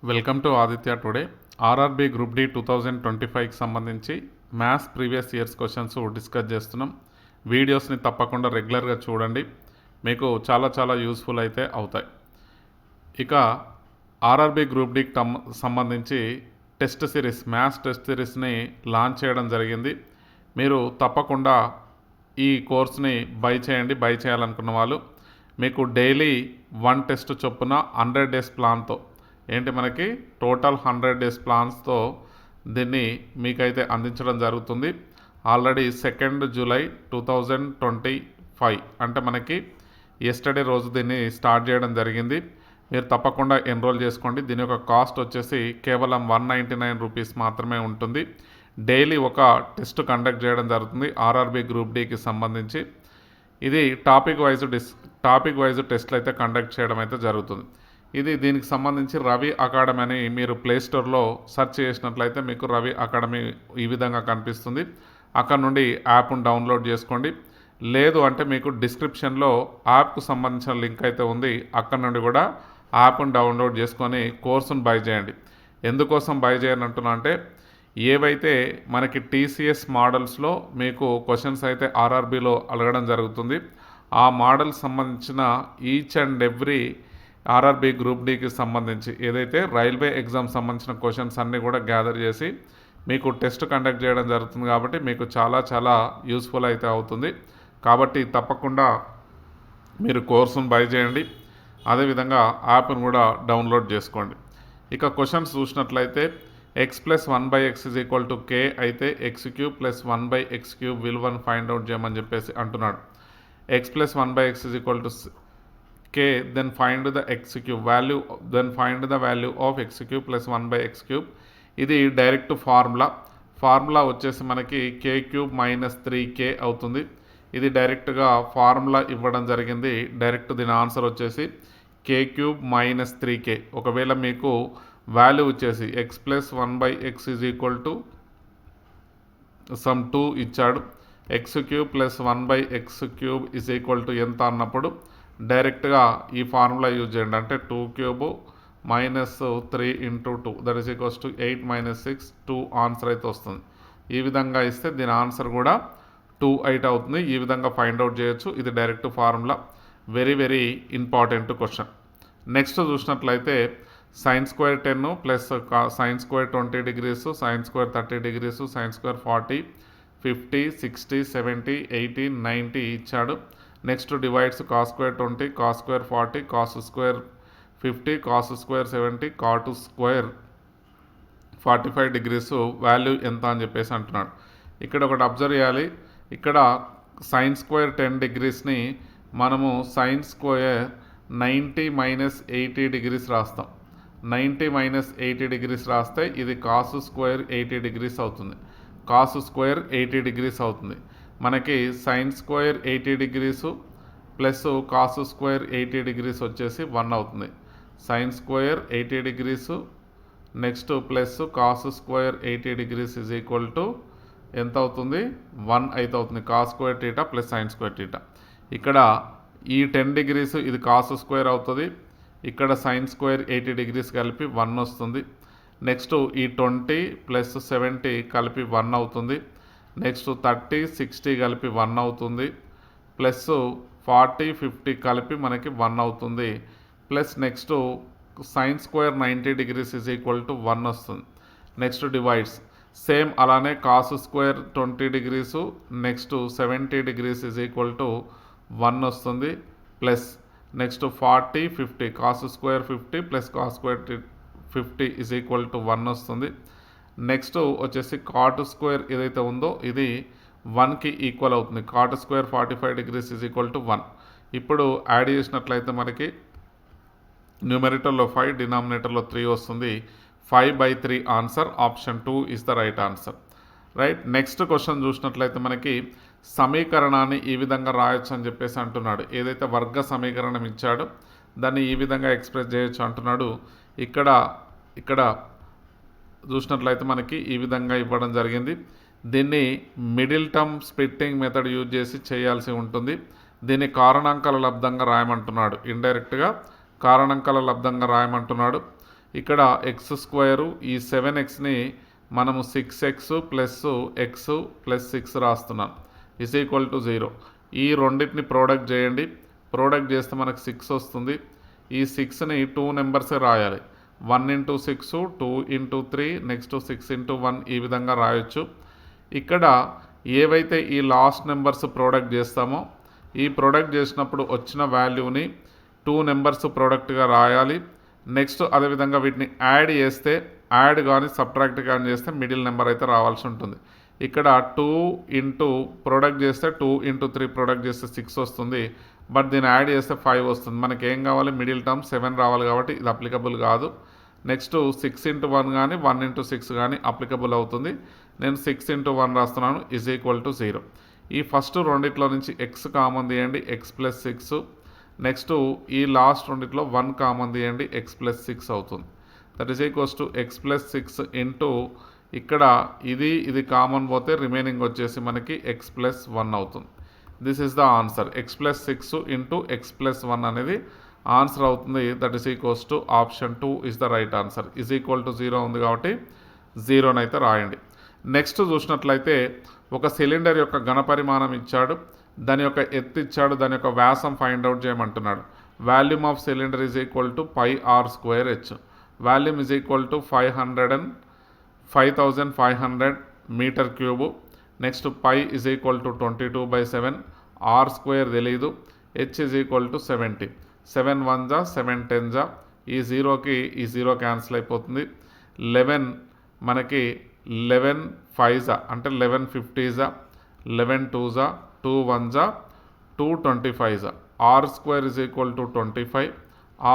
Welcome to Aditya today. RRB group D 2025కి సంబంధించి maths previous years questions discuss చేస్తున్నాం. వీడియోస్ని తప్పకుండా రెగ్యులర్గా చూడండి, మీకు చాలా యూస్ఫుల్ అయితే అవుతాయి. ఇక ఆర్ఆర్బీ గ్రూప్ డికి సంబంధించి టెస్ట్ సిరీస్, మ్యాథ్స్ టెస్ట్ సిరీస్ని లాంచ్ చేయడం జరిగింది. మీరు తప్పకుండా ఈ కోర్స్ని బై చేయాలనుకున్న వాళ్ళు మీకు డైలీ 1 టెస్ట్ చొప్పున 100 డేస్ ప్లాన్తో, ఏంటి మనకి టోటల్ 100 డేస్ ప్లాన్స్తో దీన్ని మీకైతే అందించడం జరుగుతుంది. ఆల్రెడీ 2 జూలై 2025 అంటే మనకి ఎస్టర్డే రోజు దీన్ని స్టార్ట్ చేయడం జరిగింది. మీరు తప్పకుండా ఎన్రోల్ చేసుకోండి. దీని యొక్క కాస్ట్ వచ్చేసి కేవలం 199 రూపీస్ మాత్రమే ఉంటుంది. డైలీ ఒక టెస్ట్ కండక్ట్ చేయడం జరుగుతుంది ఆర్ఆర్బీ గ్రూప్ డికి సంబంధించి. ఇది టాపిక్ వైజ్ టెస్ట్లు అయితే కండక్ట్ చేయడం అయితే జరుగుతుంది. దీనికి సంబంధించి రవి అకాడమీ అని మీరు ప్లేస్టోర్లో సెర్చ్ చేసినట్లయితే మీకు రవి అకాడమీ ఈ విధంగా కనిపిస్తుంది. అక్కడ నుండి యాప్ను డౌన్లోడ్ చేసుకోండి. లేదు అంటే మీకు డిస్క్రిప్షన్లో యాప్కు సంబంధించిన లింక్ అయితే ఉంది, అక్కడ నుండి కూడా యాప్ను డౌన్లోడ్ చేసుకొని కోర్సును బై చేయండి. ఎందుకోసం బై చేయని అంటున్నా అంటే, ఏవైతే మనకి టీసీఎస్ మోడల్స్లో మీకు క్వశ్చన్స్ అయితే ఆర్ఆర్బీలో అడగడం జరుగుతుంది, ఆ మోడల్ సంబంధించిన each and every RRB group డికి సంబంధించి ఏదైతే రైల్వే ఎగ్జామ్ సంబంధించిన క్వశ్చన్స్ అన్నీ కూడా గ్యాదర్ చేసి మీకు టెస్ట్ కండక్ట్ చేయడం జరుగుతుంది. కాబట్టి మీకు చాలా యూస్ఫుల్ అయితే అవుతుంది. కాబట్టి తప్పకుండా మీరు కోర్సును బై చేయండి, అదేవిధంగా యాప్ను కూడా డౌన్లోడ్ చేసుకోండి. ఇక క్వశ్చన్స్ చూసినట్లయితే x+1/x = k అయితే x³ + 1/x³ విలువను ఫైండ్ అవుట్ చేయమని చెప్పేసి అంటున్నాడు. x+1/x = k, then find the x³ value, then find the value of x³ + 1/x³. ఇది డైరెక్ట్ ఫార్ములా వచ్చేసి మనకి k³ - 3k అవుతుంది. ఇది డైరెక్ట్గా ఫార్ములా ఇవ్వడం జరిగింది. డైరెక్ట్ దీని ఆన్సర్ వచ్చేసి k³ - 3k. ఒకవేళ మీకు వాల్యూ వచ్చేసి x+1/x = సమ్ 2 ఇచ్చాడు, x³ + 1/x³ ఎంత అన్నప్పుడు డైరెక్ట్గా ఈ ఫార్ములా యూజ్ చేయండి. అంటే 2³ - 3 × 2 that is equals to 8 - 6 2 answer అయితే వస్తుంది. ఈ విధంగా ఇస్తే దీని ఆన్సర్ కూడా 2 అయితే అవుతుంది. ఈ విధంగా ఫైండ్ అవుట్ చేయొచ్చు. ఇది direct formula. Very important question. Next చూసినట్లయితే sin² 10 plus sin² 20 degrees, sin² 30 degrees, sin² 40, 50, 60, 70, 80, 90 ఇచ్చాడు. Next divides cos² 20, cos² 40, cos² 50, cos² 70, cot² 45 degrees value ఎంత అని చెప్పేసి అంటున్నాడు. ఇక్కడ ఒకటి అబ్జర్వ్ చేయాలి. ఇక్కడ sin² 10 degreesని మనము sin² 90 - 80 degrees రాస్తాం. 90 - 80 degrees రాస్తే ఇది cos² 80 degrees అవుతుంది. cos² 80 degrees అవుతుంది. మనకి sin² 80 degrees plus cos² 80 degrees వచ్చేసి 1 అవుతుంది. sin² 80 degrees next plus cos² 80 degrees = ఎంత అవుతుంది? 1 అయితే అవుతుంది. cos² θ plus sin² θ. ఇక్కడ ఈ 10 degrees ఇది cos² అవుతుంది. ఇక్కడ sin² 80 degrees కలిపి 1 వస్తుంది. నెక్స్ట్ ఈ 20 ప్లస్ 70 కలిపి 1 అవుతుంది. నెక్స్ట్ 30 60 కలిపి 1 అవుతుంది. ప్లస్ 40 50 కలిపి మనకి 1 అవుతుంది. ప్లస్ నెక్స్ట్ sin² 90 degrees = 1 వస్తుంది. నెక్స్ట్ డివైడ్స్ సేమ్ అలానే cos² 20 degrees నెక్స్ట్ 70 degrees = 1 వస్తుంది. Plus next 40 50 cos² 50 plus cos² 50 = 1 వస్తుంది. నెక్స్ట్ వచ్చేసి cot² ఏదైతే ఉందో ఇది 1కి ఈక్వల్ అవుతుంది. cot² 45 degrees = 1. ఇప్పుడు యాడ్ చేసినట్లయితే మనకి న్యూమరేటర్లో 5, డినామినేటర్లో 3 వస్తుంది. 5/3 answer. Option 2 is the right answer. Right. Next question చూసినట్లయితే మనకి సమీకరణాన్ని ఈ విధంగా రాయొచ్చు అని చెప్పేసి అంటున్నాడు. ఏదైతే వర్గ సమీకరణం ఇచ్చాడో దాన్ని ఈ విధంగా ఎక్స్ప్రెస్ చేయొచ్చు అంటున్నాడు. ఇక్కడ చూసినట్లయితే మనకి ఈ విధంగా ఇవ్వడం జరిగింది. దీన్ని middle term splitting method use చేసి చేయాల్సి ఉంటుంది. దీన్ని కారణాంకాల లబ్ధంగా రాయమంటున్నాడు. ఇండైరెక్ట్గా కారణాంకాల లబ్ధంగా రాయమంటున్నాడు. ఇక్కడ ఎక్స్ స్క్వేరు ఈ 7xని మనము 6x ప్లస్ ఎక్స్ ప్లస్ 6 రాస్తున్నాం ఇస్ ఈక్వల్ టు 0. ఈ రెండింటిని ప్రోడక్ట్ చేయండి. ప్రోడక్ట్ చేస్తే మనకు 6 వస్తుంది. ఈ 6ని 2 నెంబర్సే రాయాలి. 1 ఇంటూ 6 2 ఇంటూ 3 నెక్స్ట్ 6 ఇంటూ 1 ఈ విధంగా రాయొచ్చు. ఇక్కడ ఏవైతే ఈ లాస్ట్ నెంబర్స్ ప్రోడక్ట్ చేస్తామో ఈ ప్రోడక్ట్ చేసినప్పుడు వచ్చిన వాల్యూని 2 నెంబర్స్ ప్రోడక్ట్గా రాయాలి. నెక్స్ట్ అదేవిధంగా వీటిని యాడ్ చేస్తే యాడ్ కానీ సబ్ట్రాక్ట్ కానీ చేస్తే మిడిల్ నెంబర్ అయితే రావాల్సి ఉంటుంది. ఇక్కడ 2 ఇంటూ ప్రోడక్ట్ చేస్తే 2 ఇంటూ 3 ప్రోడక్ట్ చేస్తే 6 వస్తుంది. బట్ దీన్ని యాడ్ చేస్తే 5 వస్తుంది. మనకి ఏం కావాలి, మిడిల్ టర్మ్ 7 రావాలి కాబట్టి ఇది అప్లికబుల్ కాదు. నెక్స్ట్ 6 ఇంటూ 1 కానీ 1 ఇంటూ 6 కానీ అప్లికబుల్ అవుతుంది. నేను 6 ఇంటూ 1 రాస్తున్నాను ఈజ్ ఈక్వల్ టు 0. ఈ ఫస్ట్ రెండిట్లో నుంచి ఎక్స్ కామన్ తీయండి, ఎక్స్ ప్లస్ 6. నెక్స్ట్ ఈ లాస్ట్ రెండిట్లో 1 కామన్ తీయండి, ఎక్స్ ప్లస్ 6 అవుతుంది. That is equals to X plus 6 into ఇక్కడ ఇది కామన్ పోతే రిమైనింగ్ వచ్చేసి మనకి ఎక్స్ ప్లస్ 1 అవుతుంది. This is the answer. X plus 6 into X plus 1 అనేది ఆన్సర్ అవుతుంది. That is equals to option 2 is the right answer. Is equal to 0 ఉంది కాబట్టి 0 అయితే రాయండి. నెక్స్ట్ చూసినట్లయితే ఒక సిలిండర్ యొక్క ఘనపరిమాణం ఇచ్చాడు, దాని యొక్క ఎత్తు ఇచ్చాడు, దాని యొక్క వ్యాసం ఫైండ్ అవుట్ చేయమంటున్నాడు. Volume of cylinder is equal to πr²h. Volume is equal to 5500 metre cube. Next pi is equal to 22/7. r² తెలీదు. h is equal to 70. 7 1 జా 7 10 జా ఈ 0కి ఈ 0 క్యాన్సిల్ అయిపోతుంది. 11 మనకి 11 5 జా అంటే 11 50 జా 11 2 జా 2 1 జా 2 25 జా. r² is equal to 25.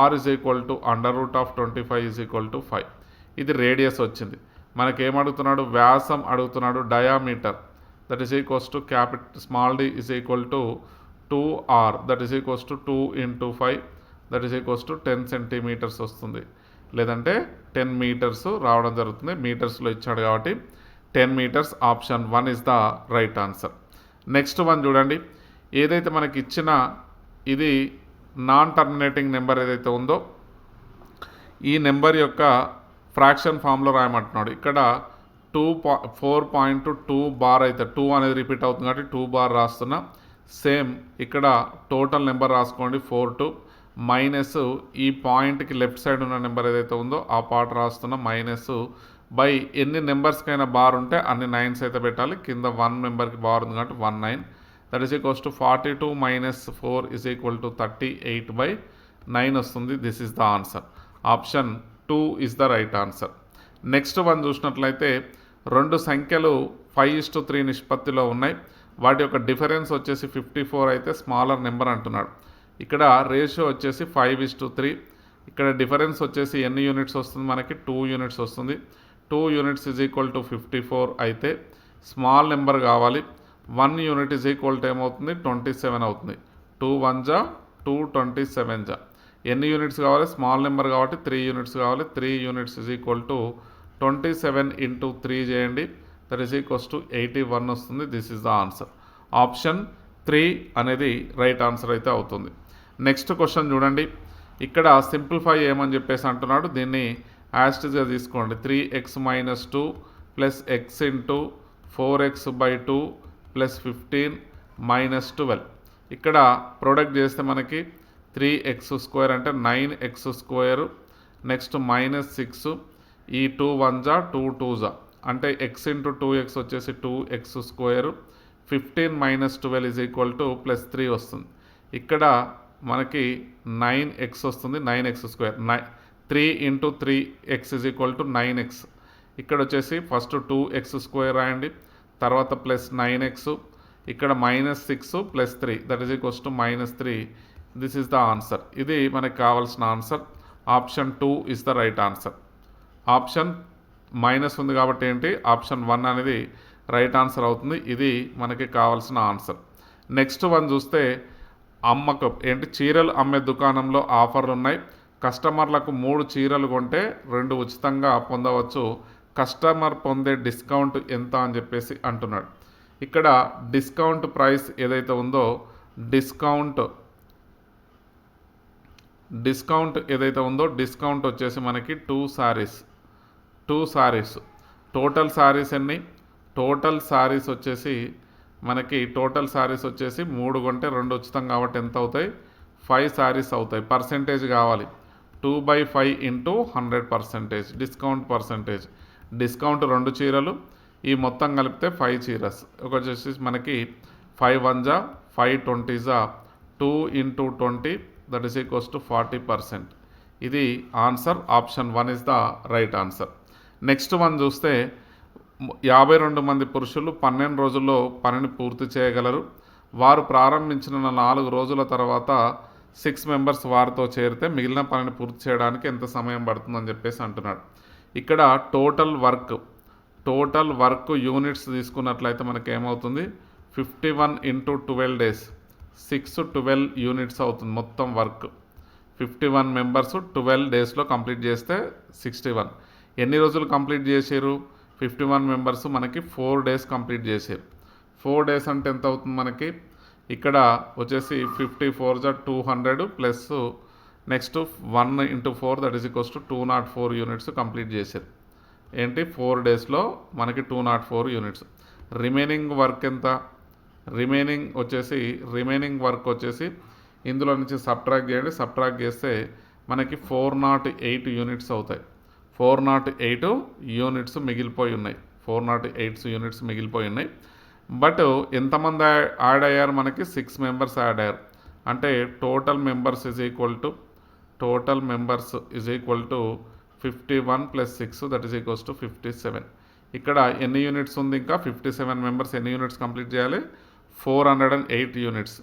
r is equal to √25 is equal to 5. ఇది రేడియస్ వచ్చింది. మనకేమడుగుతున్నాడు, వ్యాసం అడుగుతున్నాడు, diameter. That is equals to small d is equal to 2r. That is equals to 2 into 5 that is equals to 10 centimetres వస్తుంది. లేదంటే 10 metres రావడం జరుగుతుంది. మీటర్స్లో ఇచ్చాడు కాబట్టి 10 metres. Option 1 is the right answer. Next one చూడండి. ఏదైతే మనకి ఇచ్చిన ఇది నాన్ టర్మినేటింగ్ నెంబర్ ఏదైతే ఉందో ఈ నెంబర్ యొక్క ఫ్రాక్షన్ ఫామ్లో రాయమంటున్నాడు. ఇక్కడ 4.2 బార్ అయితే 2 అనేది రిపీట్ అవుతుంది కాబట్టి 2 బార్ రాస్తున్నా. సేమ్ ఇక్కడ టోటల్ నెంబర్ రాసుకోండి 42 మైనస్ ఈ పాయింట్కి లెఫ్ట్ సైడ్ ఉన్న నెంబర్ ఏదైతే ఉందో ఆ పార్ట్ రాస్తున్నా మైనస్ బై ఎన్ని నెంబర్స్కైనా బార్ ఉంటే అన్ని 9s అయితే పెట్టాలి. కింద 1 మెంబర్కి బార్ ఉంది కాబట్టి 19. That is equals to 42 minus 4 is equal to 38/9 వస్తుంది. This is the answer. Option 2 is the right answer. Next one చూసినట్లయితే రెండు సంఖ్యలు 5:3 నిష్పత్తిలో ఉన్నాయి. వాటి యొక్క డిఫరెన్స్ వచ్చేసి 54 అయితే స్మాలర్ నెంబర్ అంటున్నాడు. ఇక్కడ రేషియో వచ్చేసి 5:3. ఇక్కడ డిఫరెన్స్ వచ్చేసి ఎన్ని యూనిట్స్ వస్తుంది, మనకి 2 యూనిట్స్ వస్తుంది. 2 యూనిట్స్ ఈజ్ ఈక్వల్ టు 54 అయితే స్మాల్ నెంబర్ కావాలి. 1 యూనిట్ ఈజ్ ఈక్వల్ టు ఏమవుతుంది, 27 అవుతుంది. 2 1 జా 2 27 జా. ఎన్ని యూనిట్స్ కావాలి, స్మాల్ నెంబర్ కాబట్టి 3 యూనిట్స్ కావాలి. 3 units is equal to 27 into 3 చేయండి. దట్ ఈస్ ఈక్వల్స్ టు 81 వస్తుంది. This is the answer. Option 3 అనేది రైట్ ఆన్సర్ అయితే అవుతుంది. నెక్స్ట్ క్వశ్చన్ చూడండి. ఇక్కడ సింప్లిఫై ఏమని చెప్పేసి అంటున్నాడు. దీన్ని యాస్టిజ్గా తీసుకోండి. 3x - 2 plus x into 4x/2 plus 15 - 12. ఇక్కడ ప్రొడక్ట్ చేస్తే మనకి 3x² అంటే 9x². నెక్స్ట్ -6 ఈ 2 1 జా 2 2 జా అంటే x ఇంటూ 2x వచ్చేసి 2x². 15 - 12 is equal to plus 3 వస్తుంది. ఇక్కడ మనకి 9x వస్తుంది. 9x². 3 into 3x is equal to 9x. ఇక్కడ వచ్చేసి ఫస్ట్ 2x² రాయండి, తర్వాత ప్లస్ 9x, ఇక్కడ -6 plus 3 that is equals to -3. This is the answer. ఇది మనకి కావాల్సిన answer. Option 2 is the right answer. Option minus ఉంది కాబట్టి ఏంటి, ఆప్షన్ 1 అనేది రైట్ ఆన్సర్ అవుతుంది. ఇది మనకి కావాల్సిన ఆన్సర్. నెక్స్ట్ వన్ చూస్తే అమ్మకం ఏంటి, చీరలు అమ్మే దుకాణంలో ఆఫర్లు ఉన్నాయి. కస్టమర్లకు 3 చీరలు కొంటే 2 ఉచితంగా పొందవచ్చు. కస్టమర్ పొందే డిస్కౌంట్ ఎంత అని చెప్పేసి అంటున్నాడు. ఇక్కడ డిస్కౌంట్ ప్రైస్ ఏదైతే ఉందో డిస్కౌంట్ ఏదైతే ఉందో డిస్కౌంట్ వచ్చేసి మనకి 2 సారీస్ టోటల్ సారీస్ ఎన్ని టోటల్ సారీస్ వచ్చేసి మనకి 3 కొంటే 2 ఉచితం కాబట్టి ఎంత అవుతాయి 5 సారీస్ అవుతాయి. పర్సెంటేజ్ కావాలి 2/5 ఇంటూ 100% డిస్కౌంట్ పర్సెంటేజ్. డిస్కౌంట్ 2 చీరలు ఈ మొత్తం కలిపితే 5 చీరస్. ఒక వచ్చేసి మనకి 5 1 జా 5 20 జా 2 into 20 that is equals to 40%. ఇది answer. Option 1 is the right answer. Next one చూస్తే 52 మంది పురుషులు 12 రోజుల్లో పనిని పూర్తి చేయగలరు. వారు ప్రారంభించిన 4 రోజుల తర్వాత 6 మెంబర్స్ వారితో చేరితే మిగిలిన పనిని పూర్తి చేయడానికి ఎంత సమయం పడుతుందని చెప్పేసి అంటున్నాడు. ఇక్కడ టోటల్ వర్క్ యూనిట్స్ తీసుకున్నట్లయితే మనకి ఏమవుతుంది 51 ఇంటూ 12 డేస్ 612 యూనిట్స్ అవుతుంది మొత్తం వర్క్. 51 మెంబర్స్ 12 డేస్లో కంప్లీట్ చేస్తే 61. ఎన్ని రోజులు కంప్లీట్ చేశారు 51 మెంబర్స్ మనకి 4 డేస్ కంప్లీట్ చేశారు. 4 డేస్ అంటే ఎంత అవుతుంది మనకి ఇక్కడ వచ్చేసి 54 జా 200 plus next 1 into 4 that is equals to 204 units complete చేశారు. ఏంటి 4 డేస్లో మనకి 204 యూనిట్స్. రిమైనింగ్ వర్క్ ఎంత రిమైనింగ్ వర్క్ వచ్చేసి ఇందులో నుంచి సబ్ట్రాక్ట్ చేయండి. సబ్ట్రాక్ట్ చేస్తే మనకి 408 యూనిట్స్ అవుతాయి. 408 యూనిట్స్ మిగిలిపోయి ఉన్నాయి. 408 యూనిట్స్ మిగిలిపోయి ఉన్నాయి. బట్ ఎంతమంది యాడ్ అయ్యారు మనకి 6 మెంబర్స్ యాడ్ అయ్యారు. అంటే total members is equal to 51 plus 6 that is equals to 57. ఇక్కడ ఎన్ని యూనిట్స్ ఉంది ఇంకా 57 మెంబర్స్ ఎన్ని యూనిట్స్ కంప్లీట్ చేయాలి 408 units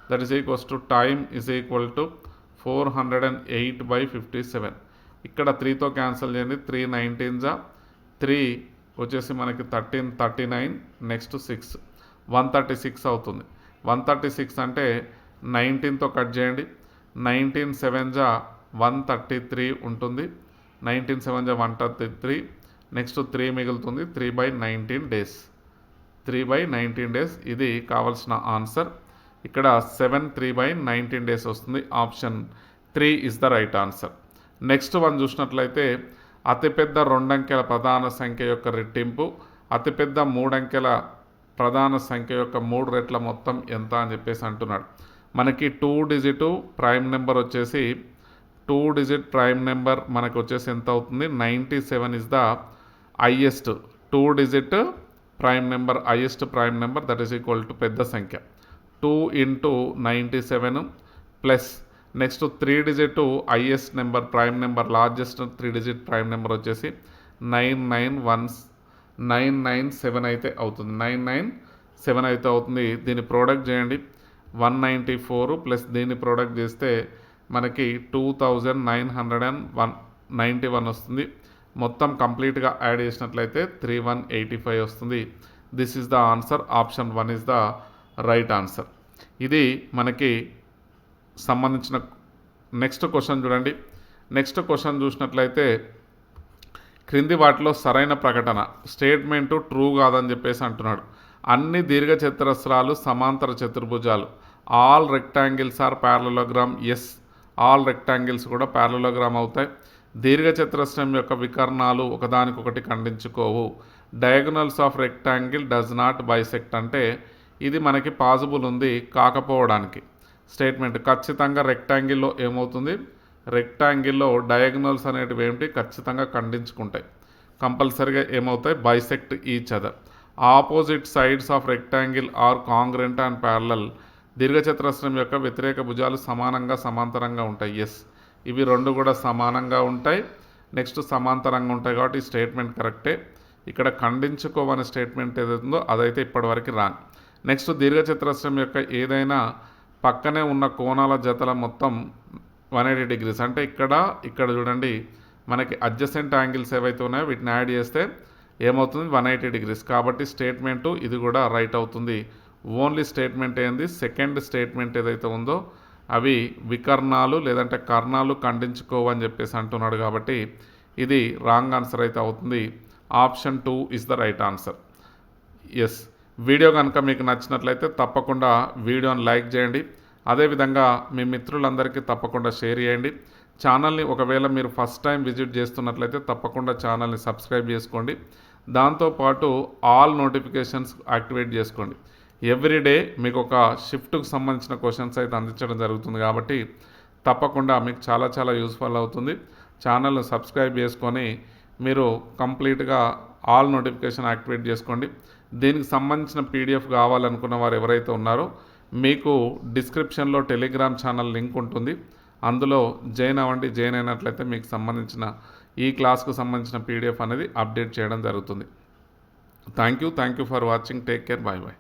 that is equals to time is equal to 408/57. ఇక్కడ 3తో క్యాన్సిల్ చేయండి 3 19 జా 3 వచ్చేసి మనకి 39 నెక్స్ట్ 6 136 అవుతుంది. 136 అంటే 19తో కట్ చేయండి 19 7 జా 133 ఉంటుంది. 19 7 జా 133 నెక్స్ట్ 3 మిగులుతుంది 3/19 డేస్ 3/19 డేస్. ఇది కావాల్సిన ఆన్సర్. ఇక్కడ 7 3/19 డేస్ వస్తుంది. Option 3 is the right answer. Next one చూసినట్లయితే అతిపెద్ద 2 అంకెల ప్రధాన సంఖ్య యొక్క రెట్టింపు అతిపెద్ద 3 అంకెల ప్రధాన సంఖ్య యొక్క 3 రెట్ల మొత్తం ఎంత అని చెప్పేసి అంటున్నాడు. మనకి 2 డిజిట్ ప్రైమ్ నెంబర్ వచ్చేసి 2 డిజిట్ ప్రైమ్ నెంబర్ మనకు వచ్చేసి ఎంత అవుతుంది 97 is the highest 2 digit prime number that is equal to పెద్ద సంఖ్య 2 into 97 plus next 3 digit highest number prime number largest 3 digit prime number వచ్చేసి 997 అయితే అవుతుంది 997 అయితే అవుతుంది. దీన్ని ప్రోడక్ట్ చేయండి 194 ప్లస్ దీన్ని ప్రోడక్ట్ చేస్తే మనకి 2991 వస్తుంది. మొత్తం కంప్లీట్గా యాడ్ చేసినట్లయితే 3185 వస్తుంది. This is the answer. Option 1 is the right answer. ఇది మనకి సంబంధించిన నెక్స్ట్ క్వశ్చన్ చూడండి. నెక్స్ట్ క్వశ్చన్ చూసినట్లయితే క్రింది వాటిలో సరైన ప్రకటన స్టేట్మెంటు ట్రూ కాదని చెప్పేసి అంటున్నాడు. అన్ని దీర్ఘ చతురస్రాలు సమాంతర చతుర్భుజాలు all rectangles are parallelogram. Yes, all rectangles కూడా ప్యారలలోగ్రామ్ అవుతాయి. దీర్ఘ చతురస్రం యొక్క వికర్ణాలు ఒకదానికొకటి ఖండించుకోవు. Diagonals of rectangle does not bisect అంటే ఇది మనకి పాసిబుల్ ఉంది కాకపోవడానికి స్టేట్మెంట్. ఖచ్చితంగా రెక్టాంగిల్లో ఏమవుతుంది రెక్టాంగిల్లో డయాగనల్స్ అనేటివి ఏమిటి ఖచ్చితంగా ఖండించుకుంటాయి. కంపల్సరీగా ఏమవుతాయి bisect each other. Opposite sides of rectangle are congruent and parallel. దీర్ఘచతురస్రం యొక్క వ్యతిరేక భుజాలు సమానంగా సమాంతరంగా ఉంటాయి. ఎస్, ఇవి రెండు కూడా సమానంగా ఉంటాయి. నెక్స్ట్ సమాంతరంగా ఉంటాయి కాబట్టి ఈ స్టేట్మెంట్ కరెక్టే. ఇక్కడ ఖండించుకోవని స్టేట్మెంట్ ఏదైతుందో అదైతే ఇప్పటివరకు రాంగ్. నెక్స్ట్ దీర్ఘచతురస్రం యొక్క ఏదైనా పక్కనే ఉన్న కోణాల జతల మొత్తం 180 డిగ్రీస్ అంటే ఇక్కడ చూడండి మనకి అడ్జసెంట్ యాంగిల్స్ ఏవైతే ఉన్నాయో వీటిని యాడ్ చేస్తే ఏమవుతుంది 180 డిగ్రీస్. కాబట్టి స్టేట్మెంటు ఇది కూడా రైట్ అవుతుంది. ఓన్లీ స్టేట్మెంట్ ఏంది సెకండ్ స్టేట్మెంట్ ఏదైతే ఉందో అవి వికర్ణాలు లేదంటే కర్ణాలు ఖండించుకోవని చెప్పేసి అంటున్నాడు కాబట్టి ఇది రాంగ్ ఆన్సర్ అయితే అవుతుంది. Option 2 is the right answer. Yes, video కనుక మీకు నచ్చినట్లయితే తప్పకుండా వీడియోని లైక్ చేయండి. అదేవిధంగా మీ మిత్రులందరికీ తప్పకుండా షేర్ చేయండి. ఛానల్ని ఒకవేళ మీరు ఫస్ట్ టైం విజిట్ చేస్తున్నట్లయితే తప్పకుండా ఛానల్ని సబ్స్క్రైబ్ చేసుకోండి. దాంతోపాటు ఆల్ నోటిఫికేషన్స్ యాక్టివేట్ చేసుకోండి. ఎవ్రీడే మీకు ఒక షిఫ్ట్కు సంబంధించిన క్వశ్చన్స్ అయితే అందించడం జరుగుతుంది కాబట్టి తప్పకుండా మీకు చాలా చాలా యూస్ఫుల్ అవుతుంది. ఛానల్ని సబ్స్క్రైబ్ చేసుకొని మీరు కంప్లీట్గా ఆల్ నోటిఫికేషన్ యాక్టివేట్ చేసుకోండి. దీనికి సంబంధించిన పీడిఎఫ్ కావాలనుకున్న వారు ఎవరైతే ఉన్నారో మీకు డిస్క్రిప్షన్లో టెలిగ్రామ్ ఛానల్ లింక్ ఉంటుంది. అందులో జాయిన్ అవ్వండి. జాయిన్ అయినట్లయితే మీకు సంబంధించిన ఈ క్లాస్కు సంబంధించిన పీడిఎఫ్ అనేది అప్డేట్ చేయడం జరుగుతుంది. Thank you for watching. Take care. Bye bye.